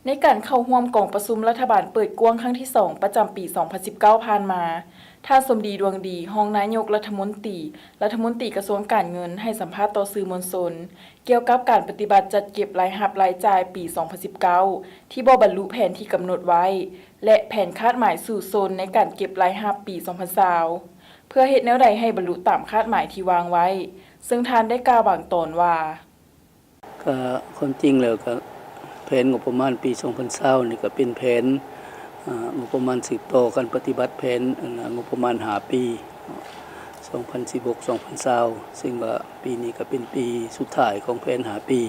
ในการเข้าร่วมกองประชุมรัฐบาลเปิดกว้างครั้งที่ 2 ประจำปี 2019 ผ่านมาท่านสมดีดวงดีรองนายกรัฐมนตรีกระทรวงการเงินให้สัมภาษณ์ต่อสื่อมวลชนเกี่ยวกับการปฏิบัติจัดเก็บรายรับรายจ่ายปี 2019 ที่บ่บรรลุแผนที่กำหนดไว้ และแผนคาดหมายสู่โซนในการเก็บรายรับปี 2020 เพื่อเฮ็ดแนวใดให้บรรลุตามคาดหมายที่วางไว้ ซึ่งท่านได้กล่าวบางตอนว่าก็ความจริงแล้วก็แผนงบประมาณปี 2020 นี่ก็เป็นแผนงบประมาณสืบต่อการปฏิบัติแผนงบประมาณ5 ปี 2016-2020 ซึ่งว่าปีนี้ก็เป็นปีสุดท้ายของแผน5 ปี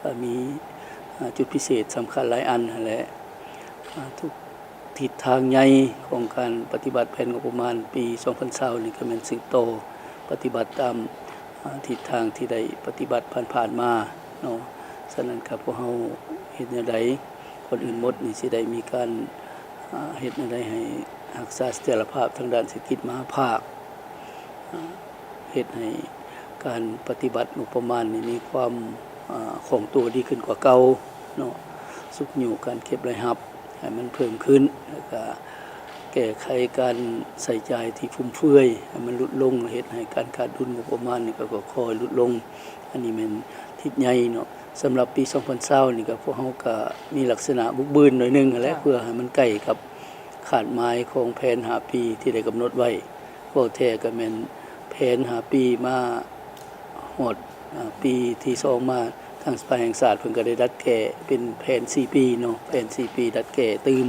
ก็มีจุดพิเศษสำคัญหลายอันและทุกทิศทางใหญ่ของการปฏิบัติแผนงบประมาณปี 2020 นี่ก็เป็นสืบต่อปฏิบัติตามทิศทางที่ได้ปฏิบัติผ่านๆมาเนาะฉะนั้นครับพวกเฮาเฮ็ดแนวใดคนอื่นหมดนี่สิได้มีการเฮ็ดแนวใดให้รักษาเสถียรภาพทางด้านเศรษฐกิจมหาภาคเฮ็ดให้การปฏิบัติงบประมาณนี่มีความคงตัวดีขึ้นกว่าเก่าเนาะสุขอยู่การเก็บรายรับให้มันเพิ่มขึ้นแล้วก็แก้ไขการใส่ใจที่ฟุ่มเฟือยให้มันลดลงเฮ็ดให้การขาดดุลงบประมาณนี่ก็ค่อยลดลงอันนี้แม่นทิศใหญ่เนาะสำหรับปี 2020 นี่ก็พวกเฮาก็มีลักษณะบุกบืนหน่อยนึงแหละเพื่อให้มันใกล้กับคาดหมายของแผน5 ปีที่ได้กำหนดไว้ก็แท้ก็แม่นแผน5 ปีมาฮอดปีที่2มาทางสภาแห่งชาติเพิ่นก็ได้ดัดแก้เป็นแผน4 ปีเนาะแผน4 ปีดัดแก้ตื่ม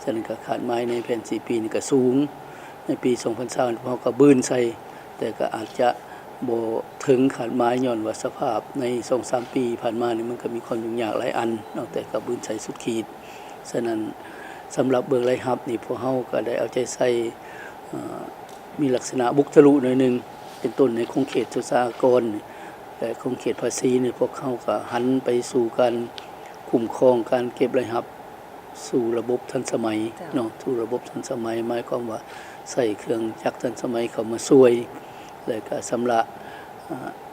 ฉะนั้นก็คาดหมายในแผน4 ปีนี่ก็สูงในปี 2020 พวกเฮาก็บืนใส่แต่ก็อาจจะบ่ถึงขาดหมายย้อนว่าสภาพใน 2-3 ปีผ่านมานี่มันก็มีความยุ่งยากหลายอันเนาะแต่ก็บืนใส่สุดขีดฉะนั้นสำหรับเบิกรายรับนี่พวกเฮาก็ได้เอาใจใส่มีลักษณะบุกทะลุหน่อยนึงเป็นต้นในคงเขตสุสากรและคงเขตภาษีนี่พวกเฮาก็หันไปสู่การคุ้มครองการเก็บรายรับสู่ระบบทันสมัยเนาะสู่ระบบทันสมัยหมายความว่าใส่เครื่องจักรทันสมัยเข้ามาช่วยแล้วก็สำระ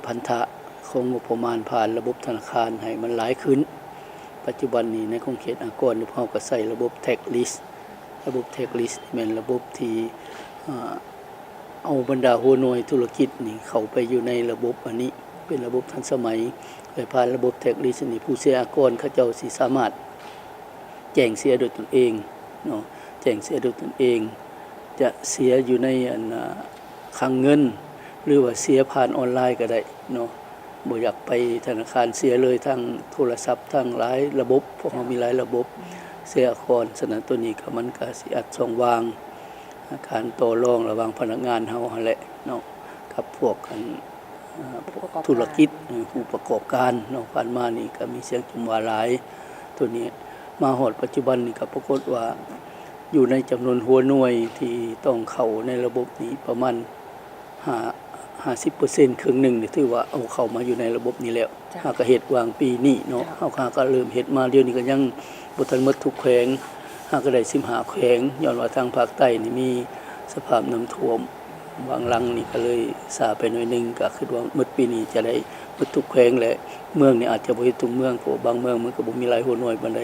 พันธะของงบประมาณผ่านระบบธนาคารให้มันหลายขึ้นปัจจุบันนี้ในคงเขตอากรเฮาก็ใส่ระบบ Tax List ระบบ Tax List แม่นระบบที่เอาบรรดาหัวหน่วยธุรกิจนี่เข้าไปอยู่ในระบบอันนี้เป็นระบบทันสมัยโดยผ่านระบบ Tax List นี่ผู้เสียอากรเขาเจ้าสิสามารถแจ้งเสียโดยตนเองเนาะแจ้งเสียโดยตนเองจะเสียอยู่ในคลังเงินหรือว่าเสียผ่านออนไลน์ก็ได้เนาะบ่อยากไปธนาคารเสียเลยทั้งโทรศัพท์ทั้งหลายระบบพวกเรามีหลายระบบเสียก่อนฉะนั้นตัวนี้ก็มันก็สิอัดช่องว่างการต่อรองระหว่างพนักงานเฮาหั่นแหละเนาะกับพวกธุรกิจผู้ประกอบการเนาะผ่านมานี่ก็มีเสียงจุมว่าหลายตัวนี้มาฮอดปัจจุบันนี่ก็ปรากฏว่าอยู่ในจำนวนหัวหน่วยที่ต้องเข้าในระบบนี้ประมาณ50% ครึ่งหนึ่งนี่ถือว่าเอาเข้ามาอยู่ในระบบนี้แล้วเฮาก็เฮ็ดวางปีนี้เนาะเฮาก็เริ่มเฮ็ดมาเดี๋ยวนี้ก็ยังบ่ทันหมดทุกแขวงเฮาก็ได้15แขวงย้อนว่าทางภาคใต้นี่มีสภาพน้ำท่วมบางหลังนี่ก็เลยช้าไปหน่อยนึงก็คิดว่าหมดปีนี้จะได้หมดทุกแขวงแหละเมืองนี่อาจจะบ่เฮ็ดทุกเมืองเพราะบางเมืองมันก็บ่มีหลายหัวหน่วยปานใด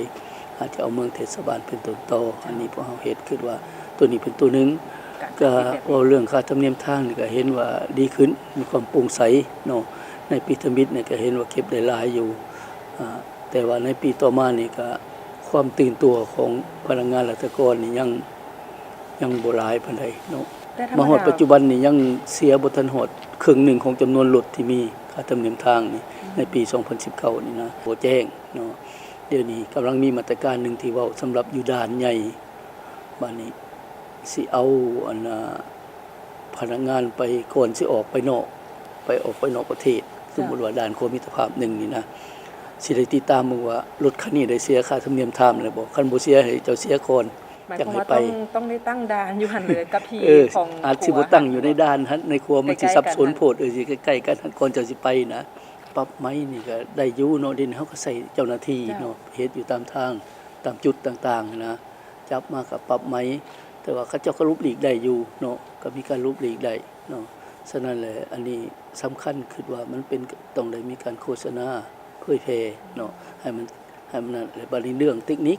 อาจจะเอาเมืองเทศบาลเป็นต้นต่ออันนี้พวกเฮาเฮ็ดคิดว่าตัวนี้เป็นตัวนึงก็เอาเรื่องค่าธรรมเนียมทางนี่ก็เห็นว่าดีขึ้นมีความโปร่งใสเนาะในปีธมิตเนี่ยก็เห็นว่าเก็บได้หลายอยู่แต่ว่าในปีต่อมานี่ก็ความตื่นตัวของพนักงานราชการนี่ยังบ่หลายปานใดเนาะมาฮอดปัจจุบันนี่ยังเสียบ่ทันฮอดครึ่งหนึ่งของจำนวนรถที่มีค่าธรรมเนียมทางนี่ในปี 2019 นี่นะบ่แจ้งเนาะเดี๋ยวนี้กำลังมีมาตรการนึงที่เว้าสำหรับอยู่ด่านใหญ่บัดนี้สิเอาพนักงานไปก่อนสิออกไปนอกประเทศสมมุติว่าด่านโคมิตรภาพ1นี่นะสิได้ติดตามมึงว่ารถคันนี้ได้เสียค่าธรรมเนียมทางแล้วบ่คันบ่เสียให้เจ้าเสียก่อนจังให้ไปต้องได้ตั้งด่านอยู่หั่นเลยกับที่ของอาจสิบ่ตั้งอยู่ในด่านหั่นในครัวมันสิสับสนโพดสิใกล้ๆกันก่อนเจ้าสิไปนะปรับไม้นี่ก็ได้อยู่เนาะดินเฮาก็ใส่เจ้าหน้าที่เนาะเฮ็ดอยู่ตามทางตามจุดต่างๆนะจับมาก็ปรับไม้แต่ว่าเขาเจ้าก็ลุบหลีกได้อยู่เนาะก็มีการลุบหลีกได้เนาะฉะนั้นแหละอันนี้สำคัญคือว่ามันเป็นต้องได้มีการโฆษณาเผยแพร่เนาะให้ ให้มันนั่นและบัดนี้เรื่องเทคนิค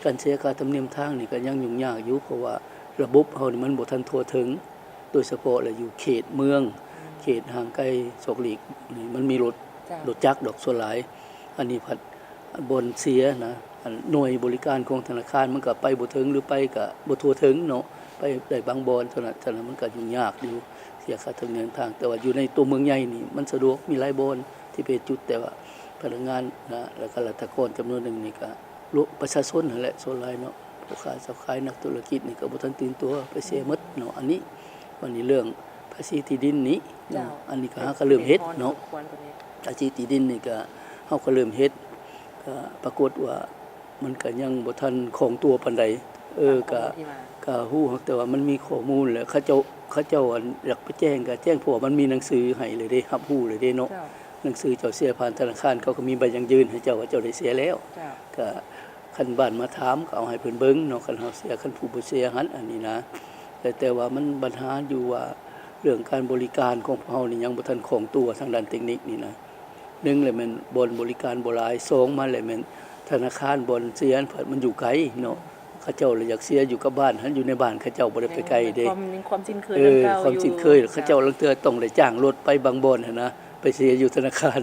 การเสียค่าธรรมเนียมทางนี่ก็ยังยุ่งยากอยู่เพราะว่าระบบเฮานี่มันบ่ทันทั่วถึงโดยเฉพาะแล้วอยู่เขตเมืองเขตห่างไกลโศกหลีกนี่มันมีรถ เจ้า รถจักรดอกส่วนหลายอันนี้ผัดบนเสียนะอันหน่วยบริการของธนาคารมันก็ไปบ่ถึงหรือไปก็บ่ทั่วถึงเนาะไปได้บางบอนเท่านั้นมันก็ยุ่งยากอยู่เสียค่าธรรมเนียมทางแต่ว่าอยู่ในตัวเมืองใหญ่นี่มันสะดวกมีหลายบอนที่เป็นจุดแต่ว่าพนักงานนะแล้วก็รัฐกรจำนวนหนึ่งนี่ก็ประชาชนนั่นแหละส่วนหลายเนาะผู้ค้าเจ้าขายนักธุรกิจนี่ก็บ่ทันตื่นตัวไปเสียหมดเนาะอันนี้วันนี้เรื่องภาษีที่ดินนี้เนาะอันนี้ก็หาก็เริ่มเฮ็ดเนาะ ควรกว่านี้ ภาษีที่ดินนี่ก็เฮาก็เริ่มเฮ็ดก็ปรากฏว่ามันก็ยังบ่ทันคล่องตัวปานใดก็ ที่มา ก็ฮู้แต่ว่ามันมีข้อมูลแล้วเขาเจ้าอันอยากไปแจ้งก็แจ้งเพราะว่ามันมีหนังสือให้เลยเด้รับรู้เลยเด้เนาะ เจ้า หนังสือเจ้าเสียผ่านธนาคารเขาก็มีใบยังยืนให้เจ้าว่าเจ้าได้เสียแล้ว เจ้า ก็คันบ้านมาถามก็เอาให้เพิ่นเบิ่งเนาะคันเฮาเสียคันผู้บ่เสียหันอันนี้นะแต่ว่ามันปัญหาอยู่ว่าเรื่องการบริการของเฮานี่ยังบ่ทันคล่องตัวทางด้านเทคนิคนี่นะ1เลยมันบนบริการบ่หลาย2มาเลยมันธนาคารบนเสียมันอยู่ไกลเนาะเขาเจ้าเลยอยากเสียอยู่กับบ้านหันอยู่ในบ้านเขาเจ้าบ่ได้ไปไกลเด้ ความชินเคยเรื่องเก่า ความชินเคยเขาเจ้าลังเทือต้องได้จ้างรถไปบางบอนหั่นนะไปเสียอยู่ธนาคาร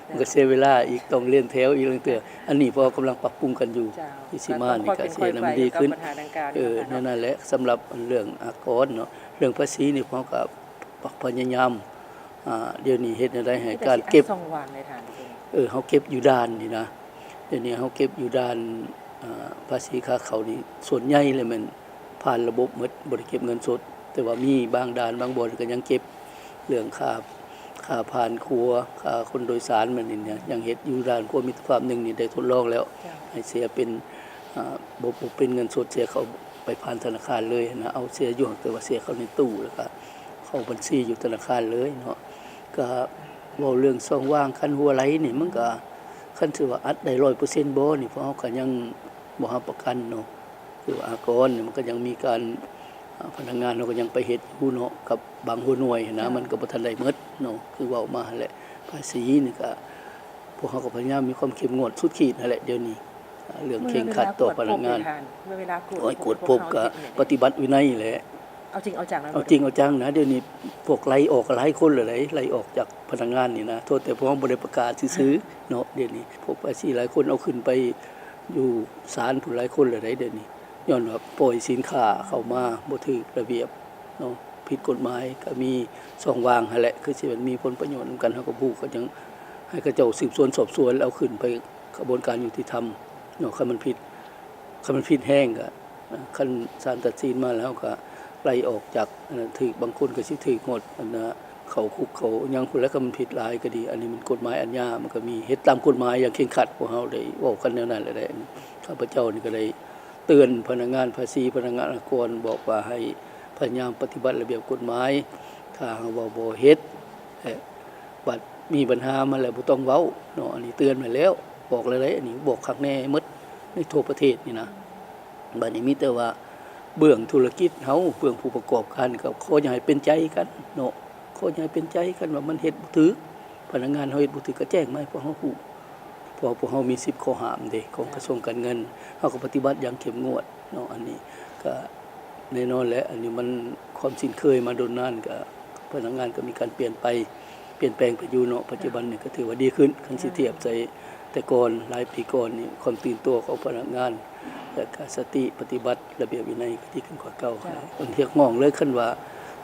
มันก็เสียเวลาอีกต้องเล่นแถวอีกลังเทืออันนี้พอกำลังปรับปรุงกันอยู่ เจ้า ที่สิมานี่ก็เสียน้ำดีขึ้น ปัญหาดังกล่าว นั่นแหละสำหรับเรื่องอากรเนาะเรื่องภาษีนี่พอกับพยายามเดี๋ยวนี้เฮ็ดได้ให้การเก็บ ส่องวางในฐานจริง เฮาเก็บอยู่ด้านนี่นะเดี๋ยวนี้เฮาเก็บอยู่ด้านภาษีค่าเขานี่ส่วนใหญ่เลยมันผ่านระบบหมดบ่ได้เก็บเงินสด แต่ว่ามีบางด้านบางบ่อนก็ยังเก็บเรื่องค่าผ่านครัวค่าคนโดยสารมันนี่เนี่ยยังเฮ็ดอยู่ด้านครัวมิตรภาพหนึงนี่ได้ทดลองแล้ว ให้เสียเป็นบ่เป็นเงินสดเสียเขาไปผ่านธนาคารเลยนะเอาเสียอยู่แต่ว่าเสียเข้าในตู้แล้วก็เข้าบัญชีอยู่ธนาคารเลยเนาะก็เว้าเรื่องช่องว่างคันหัวไหลนี่มันก็คันถือว่าอัดได้ 100% บ่นี่เพราะเฮาก็ยังบ่รับประกันเนาะคือว่าอากรนี่มันก็ยังมีการพนักงานเราก็ยังไปเฮ็ดอยู่เนาะกับบางหัวหน่วยนะมันก็บ่ทันได้หมดเนาะคือเว้ามาหั่นแหละภาษีนี่ก็พวกเขาก็พยายามมีความเข้มงวดสุดขีดนั่นแหละเดี๋ยวนี้เรื่องเคร่งครัดต่อพนักงาน เมื่อเวลากวด กวดพบก็ปฏิบัติวินัยแหละ เอาจริงเอาจัง เอาจริงเอาจังนะเดี๋ยวนี้พวกไล่ออกหลายคนเลยไล่ออกจากพนักงานนี่นะโทษแต่พวกบ่ได้ประกาศซื้อเนาะเดี๋ยวนี้พวกภาษีหลายคนเอาขึ้นไปอยู่ศาลผู้หลายคนเลยเดี๋ยวนี้ย้อนว่าปล่อยสินค้าเข้ามาบ่ถูกระเบียบเนาะผิดกฎหมายก็มีช่องว่างหั่นแหละคือสิมันมีผลประโยชน์นำกันเฮาก็ผู้ก็ยังให้เขาเจ้าสืบสวนสอบสวนแล้วเอาขึ้นไปกระบวนการยุติธรรมเนาะคันมันผิดแห้งก็คันศาลตัดสินมาแล้วก็ไล่ออกจากถูกบางคนก็สิถูกหมดเขาคุกเขายังคนแล้วก็มันผิดหลายก็ดีอันนี้มันกฎหมายอัญญามันก็มีเฮ็ดตามกฎหมายอย่างเคร่งครัดพวกเฮาได้เว้ากันแนวนั้นแหละได้ข้าพเจ้านี่ก็ได้เตือนพนักงานภาษีพนักงานอากรบอกว่าให้พยายามปฏิบัติระเบียบกฎหมายถ้าว่าบ่เฮ็ดบัดมีปัญหามาแล้วบ่ต้องเว้าเนาะอันนี้เตือนมาแล้วบอกเลยอันนี้บอกคักแน่หมดในทั่วประเทศนี่นะบัดนี้มีแต่ว่าเบื้องธุรกิจเฮาเบื้องผู้ประกอบการก็ขออย่าให้เป็นใจกันเนาะขออย่าให้เป็นใจกันว่ามันเฮ็ดบ่ถูกพนักงานเฮาเฮ็ดบ่ถูกก็แจ้งมาให้พวกเฮาฮู้เพราะพวกเฮามี10ข้อห้ามเด้ของกระทรวงการเงินเฮาก็ปฏิบัติอย่างเข้มงวดเนาะอันนี้ก็แน่นอนแหละอันนี้มันความชินเคยมาโดนนานก็พนักงานก็มีการเปลี่ยนแปลงไปอยู่เนาะปัจจุบันนี่ก็ถือว่าดีขึ้นคันสิเทียบใจแต่ก่อนหลายปีก่อนนี่ความตื่นตัวของพนักงานและก็สติปฏิบัติระเบียบวินัยก็ดีขึ้นกว่าเก่าคนเรียกมองเลยขึ้นว่า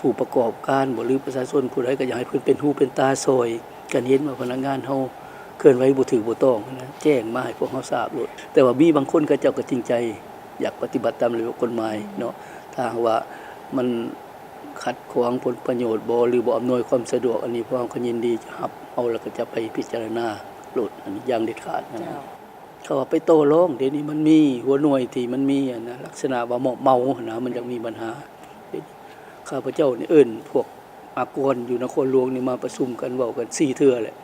ผู้ประกอบการบ่หรือประชาชนผู้ใดก็อยากให้เพิ่นเป็นหูเป็นตาซอยกันเห็นว่าพนักงานเฮาเคลื่อนไหวบ่ถูกบ่ต้องนะแจ้งมาให้พวกเฮาทราบโลดแต่ว่ามีบางคนก็เจ้าก็จริงใจอยากปฏิบัติตามระเบียบกฎหมายเนาะถ้าว่ามันขัดขวางผลประโยชน์บ่หรือบ่อำนวยความสะดวกอันนี้พวกเราก็ยินดีจะรับเอาแล้วก็จะไปพิจารณาโลดอันนี้อย่างเด็ดขาดนะเขาว่าไปโต้ร้องเดี๋ยวนี้มันมีหัวหน่วยที่มันมีนะลักษณะว่าเมานะมันยังมีปัญหาข้าพเจ้านี่พวกอากรอยู่นครหลวงนี่มาประชุมกันเว้ากัน4เทื่อแหละ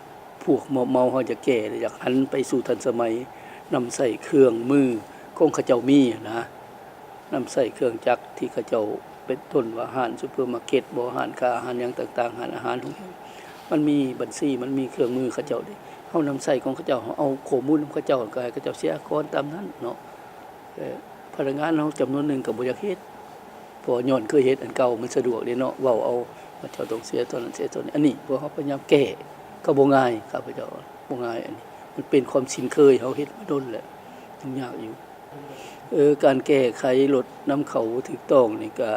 พวกเมาเฮาจะแก้อยากหันไปสู่ทันสมัยนำใส่เครื่องมือของเขาเจ้ามีนะนำใส่เครื่องจักรที่เขาเจ้าเป็นต้นว่าอาหารซุปเปอร์มาร์เก็ตบ่อาหารค้าอาหารหยังต่างๆอาหารอาหารมันมีบัญชีมันมีเครื่องมือเขาเจ้าดิ เฮานำใส่ของเขาเจ้าเฮาเอาข้อมูลของเขาเจ้าก็ให้เขาเจ้าเสียก่อนตามนั้นเนาะแต่พนักงานเฮาจำนวนหนึงก็บ่อยากเฮ็ดเพราะย้อนเคยเฮ็ดอันเก่ามันสะดวกเด้เนาะเว้าเอาว่าเจ้าต้องเสียตัวนั้นเสียตัวนี้อันนี้พวกเฮาพยายามแก้ก็บ่ง่ายครับพระเจ้าบ่ง่ายอันนี้มันเป็นความชินเคยเฮาเฮ็ดมาดนแหละยังยากอยู่การแก้ไขลดน้ำเขาถูกต้องนี่ก็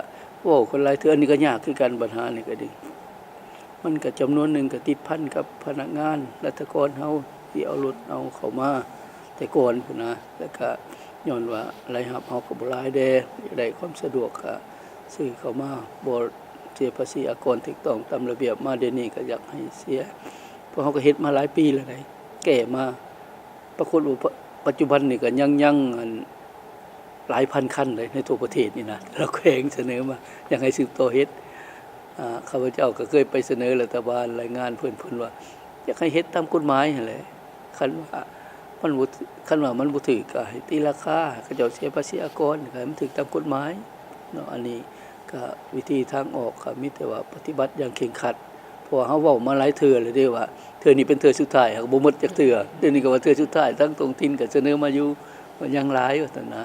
เว้าคนหลายเทื่ออันนี้ก็ยากคือกันปัญหานี่ก็ดีมันก็จำนวนหนึงก็ติดพันกับพนักงานรัฐกรเฮาที่เอารถเอาเข้ามาแต่ก่อนพุ่นนะแล้วก็ย้อนว่ารายรับเฮาก็บ่หลายแดได้ความสะดวกก็ซื้อเข้ามาบ่เสียภาษีอากรถูกต้องตามระเบียบมาเดี๋ยวนี้ก็อยากให้เสียเพราะเฮาก็เฮ็ดมาหลายปีแล้วได้แก้มาปรากฏว่าปัจจุบันนี่ก็ยังอันหลายพันคันเลยในทั่วประเทศนี่นะเราแขวงเสนอมาอยากให้สืบต่อเฮ็ดข้าพเจ้าก็เคยไปเสนอรัฐบาลรายงานเพิ่นว่าอยากให้เฮ็ดตามกฎหมายนั่นแหละคันว่ามันบ่ถูกก็ให้ตีราคาเขาเจ้าเสียภาษีอากรก็ให้มันถูกตามกฎหมายเนาะอันนี้ก็วิธีทางออกก็มีแต่ว่าปฏิบัติอย่างเคร่งครัดเพราะเฮาเว้ามาหลายเทื่อแล้วเด้ว่าเทื่อนี้เป็นเทื่อสุดท้ายก็บ่หมดจักเทื่อเดี๋ยวนี้ก็ว่าเทื่อสุดท้ายทั้งตรงถิ่นก็เสนอมาอยู่ว่ายังหลายว่าซั่นนะ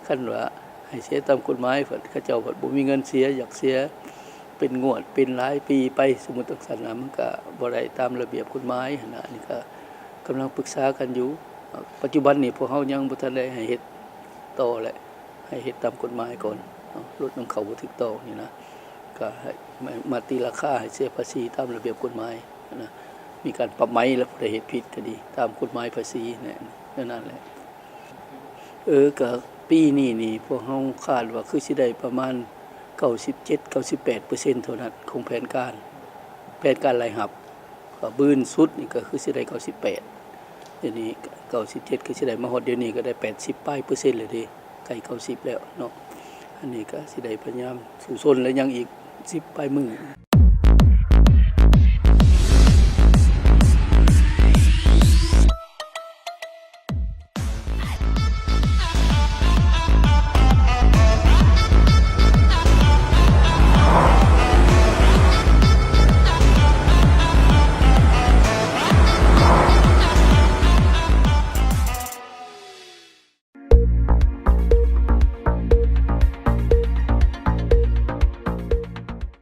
คันว่าให้เสียตามกฎหมายเพิ่นเขาเจ้าเพิ่นบ่มีเงินเสียอยากเสียเป็นงวดเป็นหลายปีไปสมมุติจังซั่นน่ะมันก็บ่ได้ตามระเบียบกฎหมายหั่นน่ะอันนี้ก็กำลังปรึกษากันอยู่ปัจจุบันนี้พวกเฮายังบ่ทันได้ให้เฮ็ดต่อแหละให้เฮ็ดตามกฎหมายก่อนลดนำเข้าบ่ถูกต้องนี่นะก็ให้มาตีราคาให้เสียภาษีตามระเบียบกฎหมายนะมีการปรับไหมแล้วผู้ใดเฮ็ดผิดก็ดีตามกฎหมายภาษีนั่นแหละก็ปีนี้นี่พวกเฮาคาดว่าคือสิได้ประมาณ97-98% เท่านั้นของแผนการรายรับก็บื้นสุดนี่ก็คือสิได้98เดี๋ยวนี้97คือสิได้มาฮอดเดี๋ยวนี้ก็ได้80ปลายเปอร์เซ็นต์เลยเด้ใกล้90แล้วเนาะอันนี้ก็สิได้พยายามสู้ซนและยังอีก10ปลายมื้อ